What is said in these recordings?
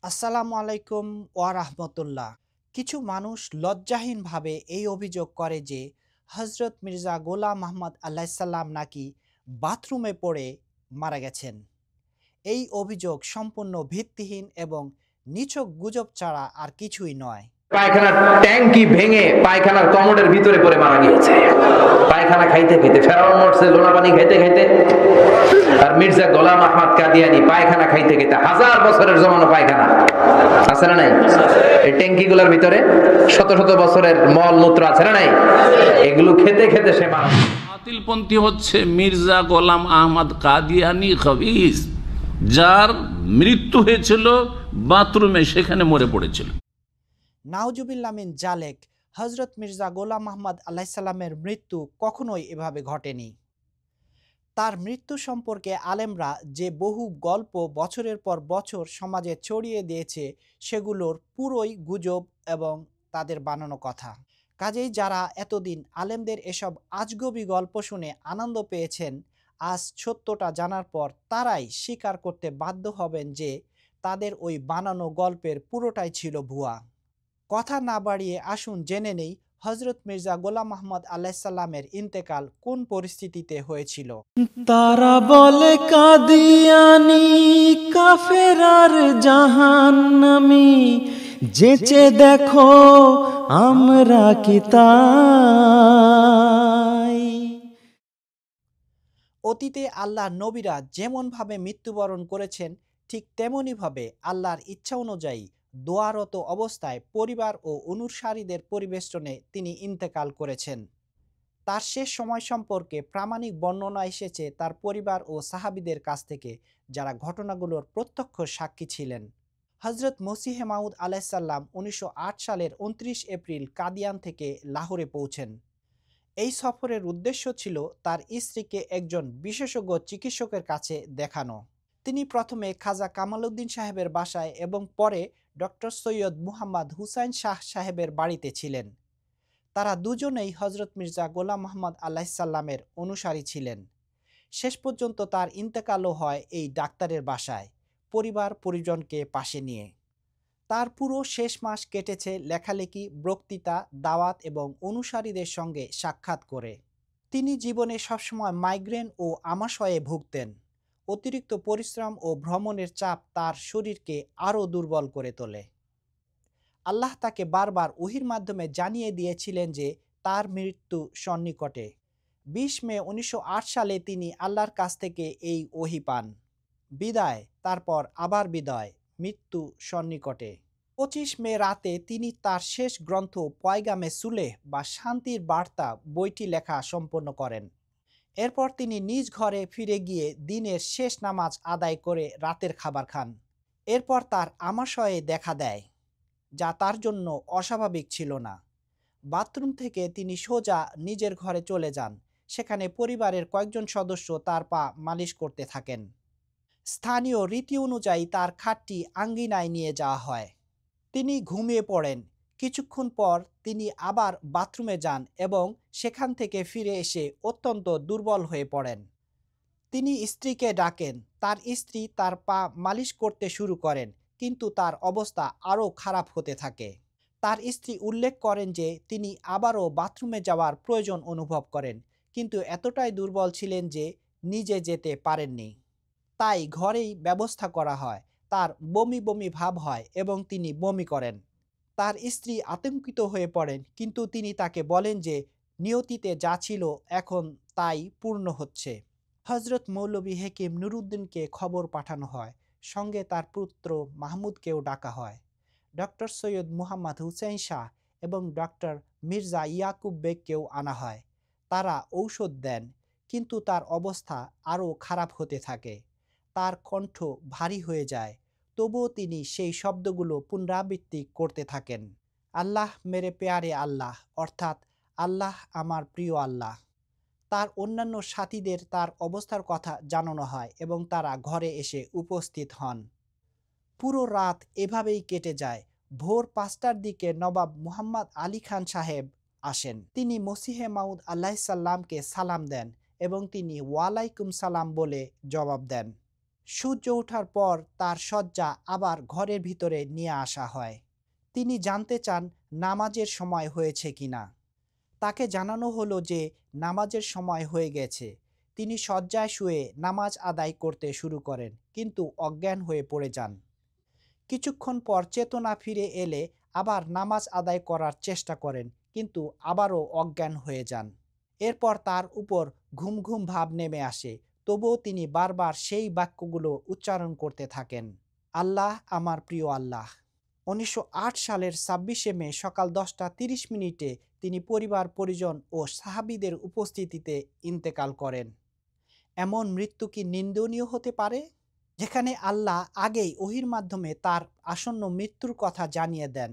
আসসালামু আলাইকুম ওয়া রাহমাতুল্লাহ। কিছু মানুষ লজ্জাহীনভাবে এই অভিযোগ করে যে হজরত মির্জা গোলাম আহমদ আলাইসাল্লাম নাকি বাথরুমে পড়ে মারা গেছেন। এই অভিযোগ সম্পূর্ণ ভিত্তিহীন এবং নিছক গুজব ছাড়া আর কিছুই নয়। পায়খানার ট্যাঙ্কি ভেঙে পায়খানার কমোডের ভিতরে পড়ে মারা গিয়েছে। পায়খানা খাইতে খাইতে ফেরাউন মরছে লোনা পানি খাইতে খাইতে, আর মির্জা গোলাম আহমদ কাদিয়ানি পায়খানা খাইতে খাইতে হাজার বছরের জমানো পায়খানা আছে না নাই? এই ট্যাঙ্কি গুলার ভিতরে শত শত বছরের মল মূত্র আছে না নাই? এগুলো খেতে খেতে সে মারা। বাতিলপন্থী হচ্ছে মির্জা গোলাম আহমদ কাদিয়ানি খবিস, যার মৃত্যু হয়েছিল বাথরুমে, সেখানে মরে পড়েছিল। নাউজুবিল্লাহ মিন জালেক, হজরত মির্জা গোলাম আহমদ আলাইসাল্লামের মৃত্যু কখনোই এভাবে ঘটেনি। তার মৃত্যু সম্পর্কে আলেমরা যে বহু গল্প বছরের পর বছর সমাজে ছড়িয়ে দিয়েছে, সেগুলোর পুরোই গুজব এবং তাদের বানানো কথা। কাজেই যারা এতদিন আলেমদের এসব আজগবি গল্প শুনে আনন্দ পেয়েছেন, আজ সত্যটা জানার পর তারাই স্বীকার করতে বাধ্য হবেন যে তাদের ওই বানানো গল্পের পুরোটাই ছিল ভুয়া। কথা না বাড়িয়ে আসুন জেনে নেই হজরত মির্জা গোলাম আহমদ আলাইসাল্লামের ইন্তেকাল কোন পরিস্থিতিতে হয়েছিল। তারা বলে কাদিয়ানি কাফেরার জাহান্নামী, যেচে দেখো আমরা কি তাই। অতীতে আল্লাহর নবীরা যেমনভাবে মৃত্যুবরণ করেছেন, ঠিক তেমনইভাবে আল্লাহর ইচ্ছা অনুযায়ী দোয়ারত অবস্থায় পরিবার ও অনুসারীদের পরিবেষ্টনে তিনি ইন্তেকাল করেছেন। তার শেষ সময় সম্পর্কে প্রামাণিক বর্ণনা এসেছে তার পরিবার ও সাহাবীদের কাছ থেকে, যারা ঘটনাগুলোর প্রত্যক্ষ সাক্ষী ছিলেন। হজরত মসিহে মাউদ আলাইসাল্লাম 1908 সালের 29 এপ্রিল কাদিয়ান থেকে লাহোরে পৌঁছেন। এই সফরের উদ্দেশ্য ছিল তার স্ত্রীকে একজন বিশেষজ্ঞ চিকিৎসকের কাছে দেখানো। তিনি প্রথমে খাজা কামাল উদ্দিন সাহেবের বাসায় এবং পরে ডক্টর সৈয়দ মুহাম্মদ হুসাইন শাহ সাহেবের বাড়িতে ছিলেন। তারা দুজনেই হজরত মির্জা গোলাম আহমদ আলাইসাল্লামের অনুসারী ছিলেন। শেষ পর্যন্ত তার ইন্তেকালও হয় এই ডাক্তারের বাসায়, পরিবার পরিজনকে পাশে নিয়ে। তার পুরো শেষ মাস কেটেছে লেখালেখি, বক্তৃতা, দাওয়াত এবং অনুসারীদের সঙ্গে সাক্ষাৎ করে। তিনি জীবনে সবসময় মাইগ্রেন ও আমাশয়ে ভুগতেন। অতিরিক্ত পরিশ্রম ও ভ্রমণের চাপ তার শরীরকে আরও দুর্বল করে তোলে। আল্লাহ তাকে বারবার ওহির মাধ্যমে জানিয়ে দিয়েছিলেন যে তার মৃত্যু সন্নিকটে। 20 মে 1908 সালে তিনি আল্লাহর কাছ থেকে এই ওহি পান। বিদায়, তারপর আবার বিদায়, মৃত্যু সন্নিকটে। 25 মে রাতে তিনি তার শেষ গ্রন্থ পয়গামে সুলেহ বা শান্তির বার্তা বইটি লেখা সম্পন্ন করেন। এরপর তিনি নিজ ঘরে ফিরে গিয়ে দিনের শেষ নামাজ আদায় করে রাতের খাবার খান। এরপর তার আমাশয়ে দেখা দেয়, যা তার জন্য অস্বাভাবিক ছিল না। বাথরুম থেকে তিনি সোজা নিজের ঘরে চলে যান। সেখানে পরিবারের কয়েকজন সদস্য তার পা মালিশ করতে থাকেন। স্থানীয় রীতি অনুযায়ী তার খাটটি আঙ্গিনায় নিয়ে যাওয়া হয়। তিনি ঘুমিয়ে পড়েন। কিছুক্ষণ পর তিনি আবার বাথরুমে যান এবং সেখান থেকে ফিরে এসে অত্যন্ত দুর্বল হয়ে পড়েন। তিনি স্ত্রীকে ডাকেন। তার স্ত্রী তার পা মালিশ করতে শুরু করেন, কিন্তু তার অবস্থা আরও খারাপ হতে থাকে। তার স্ত্রী উল্লেখ করেন যে তিনি আবারও বাথরুমে যাওয়ার প্রয়োজন অনুভব করেন, কিন্তু এতটাই দুর্বল ছিলেন যে নিজে যেতে পারেননি। তাই ঘরেই ব্যবস্থা করা হয়। তার বমি বমি ভাব হয় এবং তিনি বমি করেন। তার স্ত্রী আতঙ্কিত হয়ে পড়েন, কিন্তু তিনি তাকে বলেন যে নিয়তিতে যা ছিল এখন তাই পূর্ণ হচ্ছে। হজরত মৌলভী হেকিম নুরুদ্দিনকে খবর পাঠানো হয়। সঙ্গে তার পুত্র মাহমুদকেও ডাকা হয়। ডক্টর সৈয়দ মুহাম্মদ হুসাইন শাহ এবং ডক্টর মির্জা ইয়াকুব বেগকেও আনা হয়। তারা ঔষধ দেন, কিন্তু তার অবস্থা আরও খারাপ হতে থাকে। তার কণ্ঠ ভারী হয়ে যায়, তবুও তিনি সেই শব্দগুলো পুনরাবৃত্তি করতে থাকেন। আল্লাহ মেরে পেয়ারে আল্লাহ, অর্থাৎ আল্লাহ আমার প্রিয় আল্লাহ। তার অন্যান্য সাথীদের তার অবস্থার কথা জানানো হয় এবং তারা ঘরে এসে উপস্থিত হন। পুরো রাত এভাবেই কেটে যায়। ভোর 5টার দিকে নবাব মুহাম্মদ আলী খান সাহেব আসেন। তিনি মসিহে মাউদ আলাইসাল্লামকে সালাম দেন এবং তিনি ওয়ালাইকুম সালাম বলে জবাব দেন। সূর্য ওঠার পর তার শয্যা আবার ঘরের ভিতরে নিয়ে আসা হয়। তিনি জানতে চান নামাজের সময় হয়েছে কিনা। তাকে জানানো হলো যে নামাজের সময় হয়ে গেছে। তিনি শয্যায় শুয়ে নামাজ আদায় করতে শুরু করেন, কিন্তু অজ্ঞান হয়ে পড়ে যান। কিছুক্ষণ পর চেতনা ফিরে এলে আবার নামাজ আদায় করার চেষ্টা করেন, কিন্তু আবারও অজ্ঞান হয়ে যান। এরপর তার উপর ঘুম ঘুম ভাব নেমে আসে, তবুও তিনি বারবার সেই বাক্যগুলো উচ্চারণ করতে থাকেন, আল্লাহ, আমার প্রিয় আল্লাহ। 1908 সালের 26শে মে সকাল 10:30 তিনি পরিবার পরিজন ও সাহাবীদের উপস্থিতিতে ইন্তেকাল করেন। এমন মৃত্যু কি নিন্দনীয় হতে পারে? যেখানে আল্লাহ আগেই ওহীর মাধ্যমে তার আসন্ন মৃত্যুর কথা জানিয়ে দেন।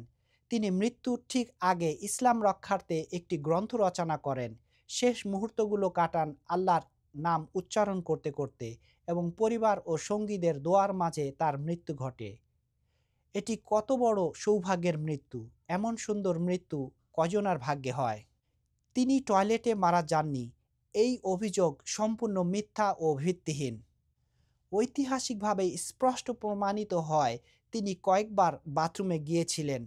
তিনি মৃত্যুর ঠিক আগে ইসলাম রক্ষার্থে একটি গ্রন্থ রচনা করেন। শেষ মুহূর্তগুলো কাটান আল্লাহর নাম উচ্চারণ করতে করতে, এবং পরিবার ও সঙ্গীদের দোয়ার মাঝে তার মৃত্যু ঘটে। এটি কত বড় সৌভাগ্যের মৃত্যু! এমন সুন্দর মৃত্যু কজনার ভাগ্যে হয়? তিনি টয়লেটে মারা যাননি, এই অভিযোগ সম্পূর্ণ মিথ্যা ও ভিত্তিহীন। ঐতিহাসিকভাবে স্পষ্ট প্রমাণিত হয় তিনি কয়েকবার বাথরুমে গিয়েছিলেন।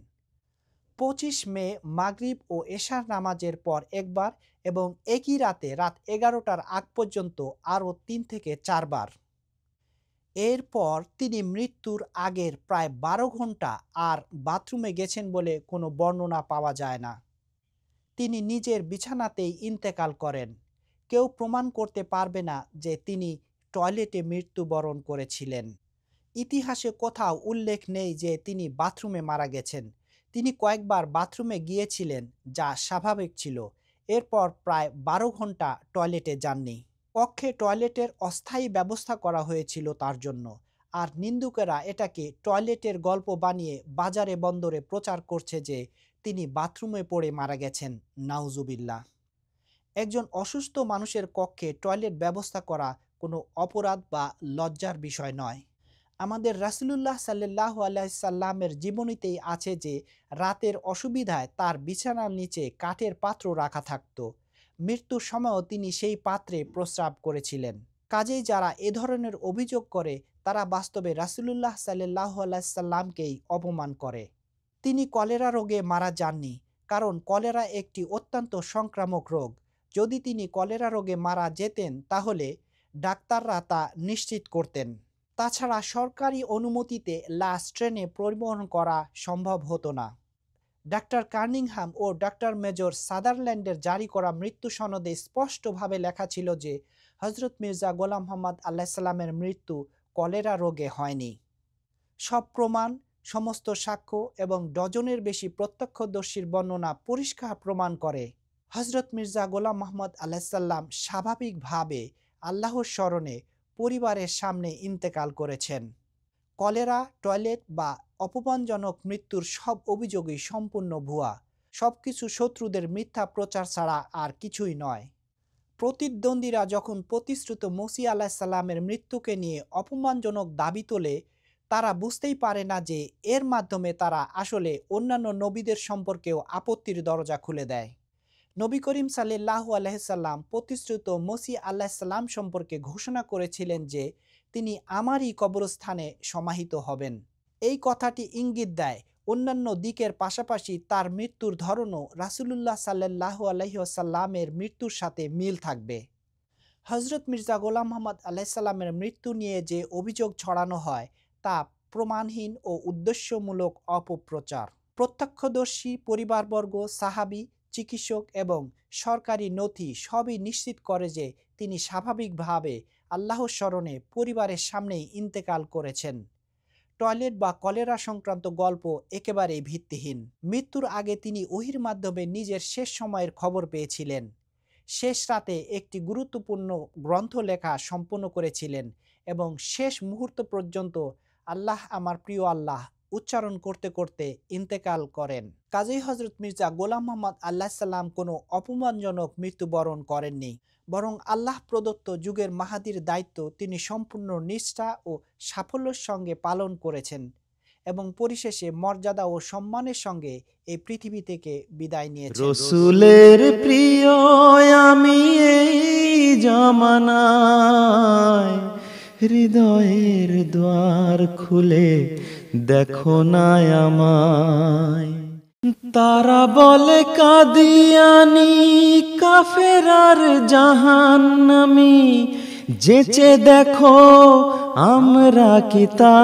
25 মে মাগরিব ও এশার নামাজের পর একবার, এবং একই রাতে রাত 11টার আগ পর্যন্ত আরও 3 থেকে 4 বার। এরপর তিনি মৃত্যুর আগের প্রায় 12 ঘন্টা আর বাথরুমে গেছেন বলে কোনো বর্ণনা পাওয়া যায় না। তিনি নিজের বিছানাতেই ইন্তেকাল করেন। কেউ প্রমাণ করতে পারবে না যে তিনি টয়লেটে মৃত্যুবরণ করেছিলেন। ইতিহাসে কোথাও উল্লেখ নেই যে তিনি বাথরুমে মারা গেছেন। তিনি কয়েকবার বাথরুমে গিয়েছিলেন, যা স্বাভাবিক ছিল। এরপর প্রায় 12 ঘন্টা টয়লেটে যাননি। কক্ষে টয়লেটের অস্থায়ী ব্যবস্থা করা হয়েছিল তার জন্য, আর নিন্দুকেরা এটাকে টয়লেটের গল্প বানিয়ে বাজারে বন্দরে প্রচার করছে যে তিনি বাথরুমে পড়ে মারা গেছেন। নাউজুবিল্লাহ। একজন অসুস্থ মানুষের কক্ষে টয়লেট ব্যবস্থা করা কোনো অপরাধ বা লজ্জার বিষয় নয়। আমাদের রাসূলুল্লাহ সাল্লাল্লাহু আলাইহি সাল্লামের জীবনীতেই আছে যে রাতের অসুবিধায় তার বিছানার নিচে কাঠের পাত্র রাখা থাকত। মৃত্যুর সময়ও তিনি সেই পাত্রে প্রস্রাব করেছিলেন। কাজেই যারা এ ধরনের অভিযোগ করে তারা বাস্তবে রাসূলুল্লাহ সাল্লাল্লাহু আলাইহি সাল্লামকেই অপমান করে। তিনি কলেরা রোগে মারা যাননি, কারণ কলেরা একটি অত্যন্ত সংক্রামক রোগ। যদি তিনি কলেরা রোগে মারা যেতেন তাহলে ডাক্তাররা তা নিশ্চিত করতেন। তাছাড়া সরকারি অনুমতিতে লাশ ট্রেনে পরিবহন করা সম্ভব হতো না। ডাক্তার কার্নিংহাম ও ডাক্তার মেজর সাদারল্যান্ডের জারি করা মৃত্যু সনদে স্পষ্টভাবে লেখা ছিল যে হযরত মির্জা গোলাম মোহাম্মদ আলাইহিস সালামের মৃত্যু কলেরা রোগে হয়নি। সব প্রমাণ, সমস্ত সাক্ষ্য এবং ডজনের বেশি প্রত্যক্ষদর্শীর বর্ণনা পরিষ্কার প্রমাণ করে হযরত মির্জা গোলাম মোহাম্মদ আলাইহিস সালাম স্বাভাবিকভাবে আল্লাহর স্মরণে পরিবারের সামনে ইন্তেকাল করেছেন। কলেরা, টয়লেট বা অপমানজনক মৃত্যুর সব অভিযোগই সম্পূর্ণ ভুয়া। সবকিছু শত্রুদের মিথ্যা প্রচার ছাড়া আর কিছুই নয়। প্রতিদ্বন্দ্বীরা যখন প্রতিশ্রুত মসিহ আলাইহিস সালামের মৃত্যুকে নিয়ে অপমানজনক দাবি তোলে, তারা বুঝতেই পারে না যে এর মাধ্যমে তারা আসলে অন্যান্য নবীদের সম্পর্কেও আপত্তির দরজা খুলে দেয়। নবী করিম সাল্লাল্লাহু আলাইহি সাল্লাম প্রতিশ্রুত মসিহ আলাইহিস সালাম সম্পর্কে ঘোষণা করেছিলেন যে তিনি আমারই কবরস্থানে সমাহিত হবেন। এই কথাটি ইঙ্গিত দেয় অন্যান্য দিকের পাশাপাশি তার মৃত্যুর ধরনও রাসূলুল্লাহ সাল্লাল্লাহু আলাইহি ওয়াসাল্লামের মৃত্যুর সাথে মিল থাকবে। হযরত মির্জা গোলাম মোহাম্মদ আলাইহিস সালামের মৃত্যু নিয়ে যে অভিযোগ ছড়ানো হয় তা প্রমাণহীন ও উদ্দেশ্যমূলক অপপ্রচার। প্রত্যক্ষদর্শী, পরিবারবর্গ, সাহাবী, চিকিৎসক এবং সরকারি নথি সবই নিশ্চিত করে যে তিনি স্বাভাবিকভাবে আল্লাহর স্মরণে পরিবারের সামনেই ইন্তেকাল করেছেন। টয়লেট বা কলেরা সংক্রান্ত গল্প একেবারেই ভিত্তিহীন। মৃত্যুর আগে তিনি ওহীর মাধ্যমে নিজের শেষ সময়ের খবর পেয়েছিলেন। শেষ রাতে একটি গুরুত্বপূর্ণ গ্রন্থ লেখা সম্পন্ন করেছিলেন এবং শেষ মুহূর্ত পর্যন্ত আল্লাহ, আমার প্রিয় আল্লাহ উচ্চারণ করতে করতে ইন্তেকাল করেন। কাজেই হযরত মির্জা গোলাম মোহাম্মদ আলাইহিস সালাম কোনো অপমানজনক মৃত্যুবরণ করেননি, বরং আল্লাহ প্রদত্ত যুগের মাহাদির দায়িত্ব তিনি সম্পূর্ণ নিষ্ঠা ও সাফল্যের সঙ্গে পালন করেছেন এবং পরিশেষে মর্যাদা ও সম্মানের সঙ্গে এই পৃথিবী থেকে বিদায় নিয়েছেন। রসুলের প্রিয় আমি এই জামানায় হৃদয়ের দ্বার খুলে দেখো না আমায়। তারা বলে কাদিয়ানি কাফেরার জাহান্নামী, যেচে দেখো আমরা কি তা